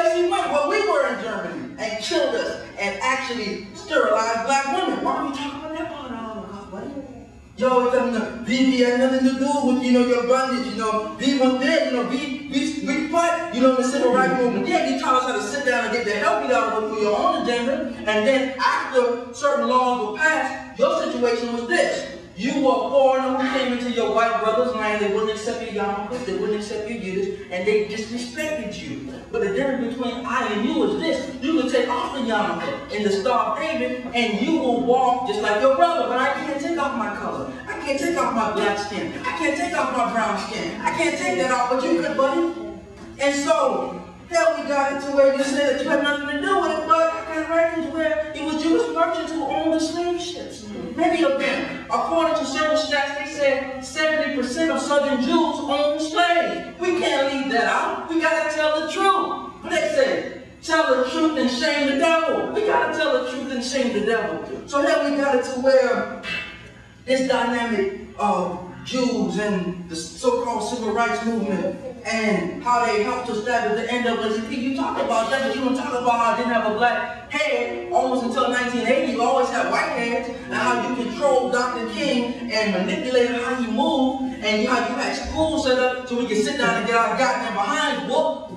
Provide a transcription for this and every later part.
basically went where we were in Germany and killed us and actually sterilized black women. Why are we talking about that part of buddy? Yo, V had nothing to do with, your bondage, V was there, we fought, in the civil rights movement. Yeah, he taught us how to sit down and get the hell beat out of it for your own agenda. And then after certain laws were passed, your situation was this. You were a foreigner who came into your white brother's land. They wouldn't accept your yarmulkes, they wouldn't accept your Yiddish, and they disrespected you. But the difference between I and you is this. You can take off the yarmulke in the Star of David, and you will walk just like your brother. But I can't take off my color. I can't take off my black skin. I can't take off my brown skin. I can't take that off, but you could, buddy. And so, hell, we got it to where you said that you had nothing to do with it, but I got records where it was Jewish merchants who owned the slave ships. Many of them, according to certain stats, they said 70% of Southern Jews owned slaves. We can't leave that out. We got to tell the truth. What they say? Tell the truth and shame the devil. We got to tell the truth and shame the devil. So then we got it to where this dynamic of Jews and the so-called civil rights movement and how they helped establish the NAACP. You talk about that, but you don't talk about how it didn't have a black head almost until 1980. You always had white heads, and how you controlled Dr. King and manipulated how he moved, and how you had schools set up so we could sit down and get our goddamn behinds whooped.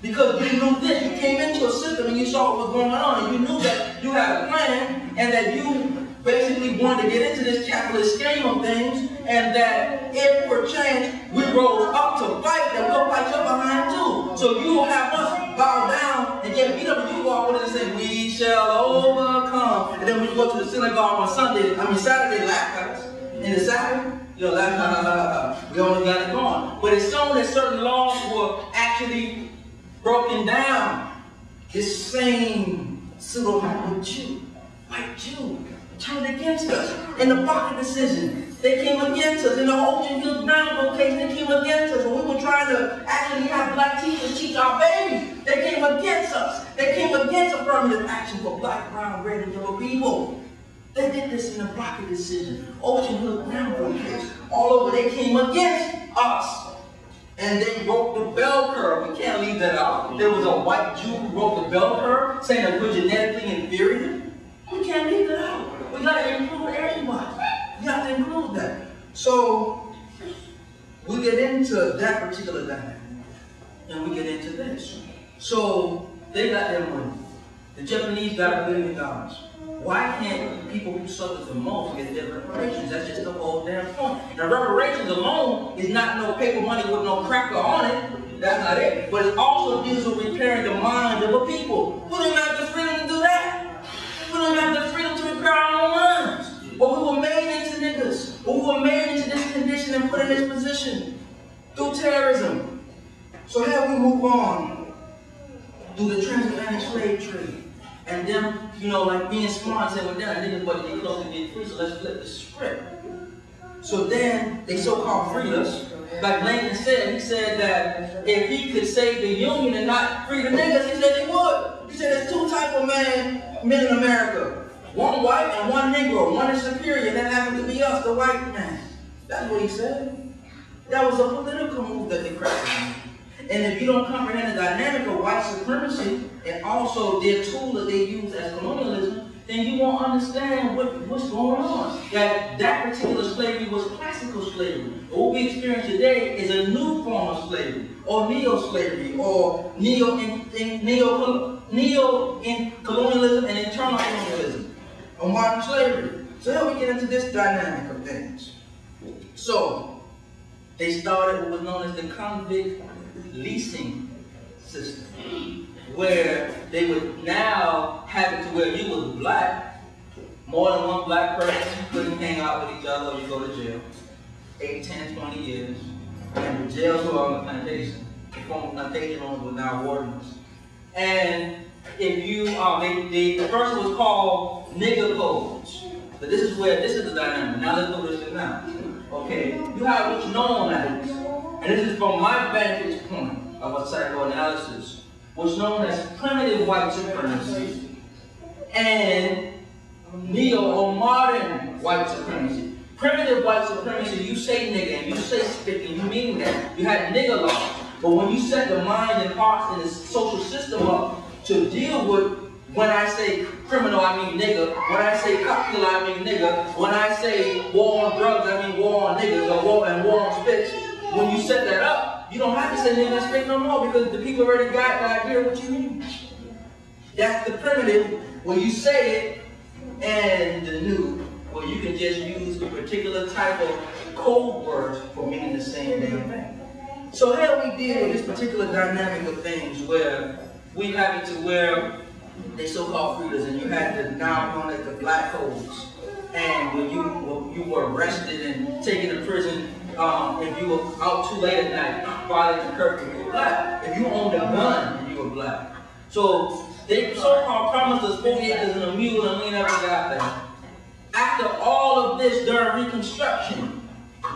Because you knew this, you came into a system and you saw what was going on, and you knew that you had a plan, and that you basically wanted to get into this capitalist scheme of things, and that if perchance we rose up to fight, then we'll fight your behind too. So you will have us bow down and get beat up, and you walk with us and say, we shall overcome. And then when you go to the synagogue on Saturday, laugh at us. In the Sabbath, laugh, we only got it going. But it's shown that certain laws were actually broken down. This same civil Jew, white Jew, turned against us. In the Barker decision, they came against us. In the Ocean Hill Brownville case, they came against us. When we were trying to actually have black teachers teach our babies, they came against us. They came against affirmative action for black, brown, red, and yellow people. They did this in the Barker decision, Ocean Hill Brownville case. All over, they came against us. And they wrote the bell curve. We can't leave that out. There was a white Jew who wrote the bell curve, saying that we're genetically inferior. We can't leave that out. We got to include everybody. We have to include that. So we get into that particular dynamic, and we get into this. So they got their money. The Japanese got $1 billion. Why can't the people who suffer the most get their reparations? That's just the whole damn point. Now, reparations alone is not no paper money with no cracker on it. That's not it. But it also deals with repairing the mind of a people. We don't have the freedom to do that. We don't have the freedom to repair our own minds. But we were made into niggas. But we were made into this condition and put in this position through terrorism. So how we move on through the transatlantic slave trade. And them, like being smart, saying, well, then niggas but they close to get free, so let's flip the script. So then they so-called freed us. Like Lincoln said, he said that if he could save the Union and not free the niggas, he said he would. He said there's two types of men in America. One white and one Negro. One is superior, and that happens to be us, the white man. That's what he said. That was a political move that they crafted. And if you don't comprehend the dynamic of white supremacy and also their tool that they use as colonialism, then you won't understand what's going on. That particular slavery was classical slavery. What we experience today is a new form of slavery, or neo-slavery, or neo-colonialism and internal colonialism, or modern slavery. So now we get into this dynamic of things. So they started what was known as the convict leasing system, where they would now have it to where you was black, more than one black person, you couldn't hang out with each other or you go to jail. 8, 10, 20 years. And the jails were on the plantation. The former plantation owners were now wardens. And if you, the first was called nigger codes. But this is the dynamic. Now let's do this now. Okay, you have what's known as, and this is from my vantage point of a psychoanalysis, what's known as primitive white supremacy and neo or modern white supremacy. Primitive white supremacy, you say nigga and you say spit and you mean that. You had nigger laws. But when you set the mind and hearts and the social system up to deal with, when I say criminal, I mean nigga. When I say cop killer, I mean nigga. When I say war on drugs, I mean war on niggas or war on spits. When you set that up, you don't have to say nigga and spit no more because the people already got the idea of what you mean. That's the primitive when you say it, and the new where you can just use a particular type of code words for meaning the same damn thing. So how we deal with this particular dynamic of things where we have it to where they so-called freeders, and you had the now known as the black codes, and when you were arrested and taken to prison, if you were out too late at night, violating the curfew, you were black. If you owned a gun, you were black. So they so-called promised us 40 acres and a mule, and we never got that. After all of this during Reconstruction,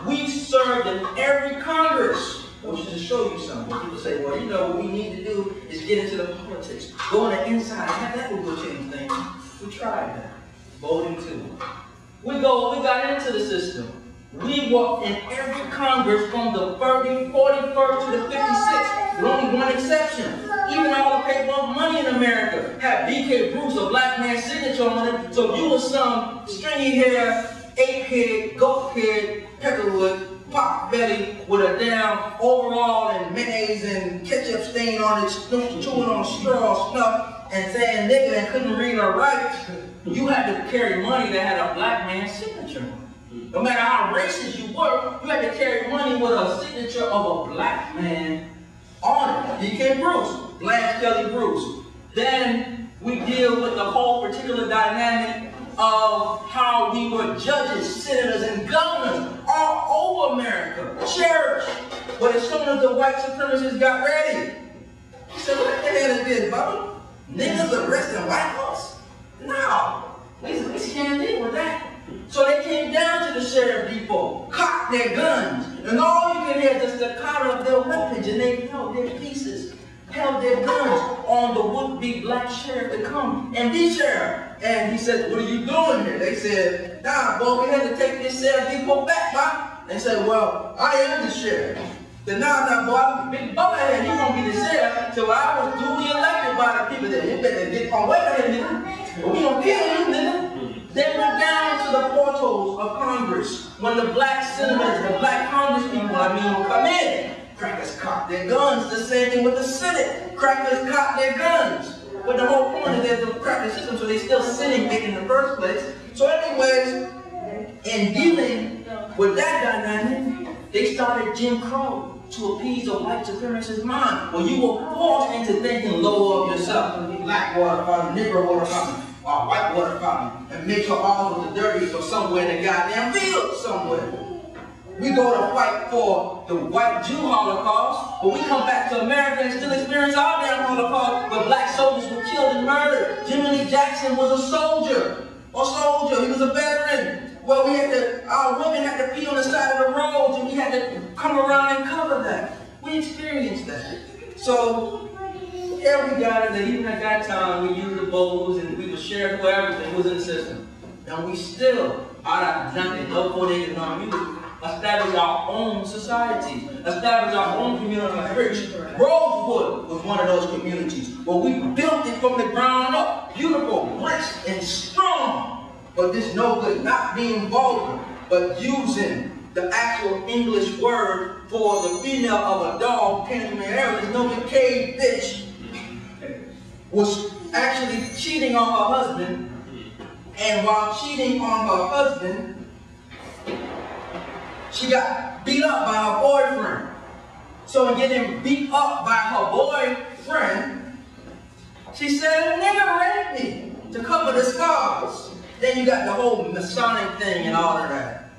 we served in every Congress. Which is to show you something. People say, well, you know, what we need to do is get into the politics. Go on the inside. That will go change things. We tried that. Voting too. We got into the system. We walked in every Congress from the 41st to the 56th. With only one exception. Even all the paper of money in America had B.K. Bruce, a black man's signature on it. So you was some stringy hair, ape-head, goat-head, peckerwood, pot belly with a damn overall and mayonnaise and ketchup stain on it, chewing on straw stuff, and saying nigga and couldn't read or write. You had to carry money that had a black man's signature. No matter how racist you were, you had to carry money with a signature of a black man on it. B.K. Bruce, Blanche Kelly Bruce. Then we deal with the whole particular dynamic of how we were judges, senators, and governors all over America, church. But as soon as the white supremacists got ready, he said, what the hell is this, Bubba? Niggas arresting white folks? No, we can't deal with that. So they came down to the sheriff depot, cocked their guns, and all you can hear is the staccato of their weapons, and they held their pieces, held their guns on the would-be black sheriff to come and be sheriff. And he said, what are you doing here? They said, nah, boy, we had to take this sheriff depot back, boy. They said, well, I am the sheriff. They said, nah, boy, big Bubba here, you gonna be the sheriff till I was duly elected by the people there. You better get on way with him, nigga. We gonna kill you, nigga. They went down to the portals of Congress when the black senators, the black Congress people, come in. Crackers cocked their guns. The same thing with the Senate. Crackers cocked their guns. But the whole point is there's a cracker system, so they're still sitting in the first place. So anyways, in dealing with that dynamic, they started Jim Crow to appease a white supremacist mind. Well, you were forced into thinking lower of yourself. Black water fountain, Negro water fountain, or white water fountain, and make sure all of the dirty for somewhere in the goddamn field somewhere. We go to fight for the white Jew Holocaust, but we come back to America and still experience our damn Holocaust, where black soldiers were killed and murdered. Jimmy Lee Jackson was a soldier. He was a veteran. Well, our women had to pee on the side of the roads, and we had to come around and cover that. We experienced that. So, here we got it, that even at that time, we used the bowls, and we were sharing for everything was in the system. And we still, out of nothing, no 48 and no music, establish our own society, establish our own community. Rosewood was one of those communities where we built it from the ground up, beautiful, rich, and strong. But this no good, not being vulgar, but using the actual English word for the female of a dog, Candyman Arrow. This no good cave bitch was actually cheating on her husband, and while cheating on her husband, she got beat up by her boyfriend. So in getting beat up by her boyfriend, she said, a nigga raped me to cover the scars. Then you got the whole Masonic thing and all of that.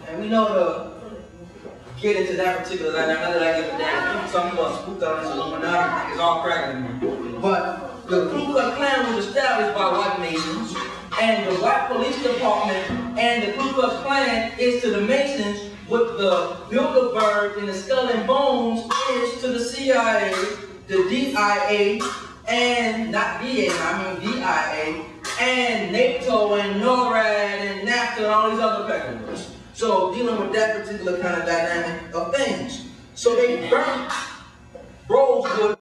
And we know to get into that particular dynamic, not that I give a damn. Some people are spooked on this Illuminati, it's all cracking me. But the Ku Klux Klan was established by white Masons, and the white police department and the Ku Klux Klan is to the Masons what the Bilderberg and the Skull and Bones is to the CIA, the DIA, and not DA, I mean DIA, and NATO and NORAD and NAFTA and all these other packages. So dealing with that particular kind of dynamic of things. So they burnt Rosewood.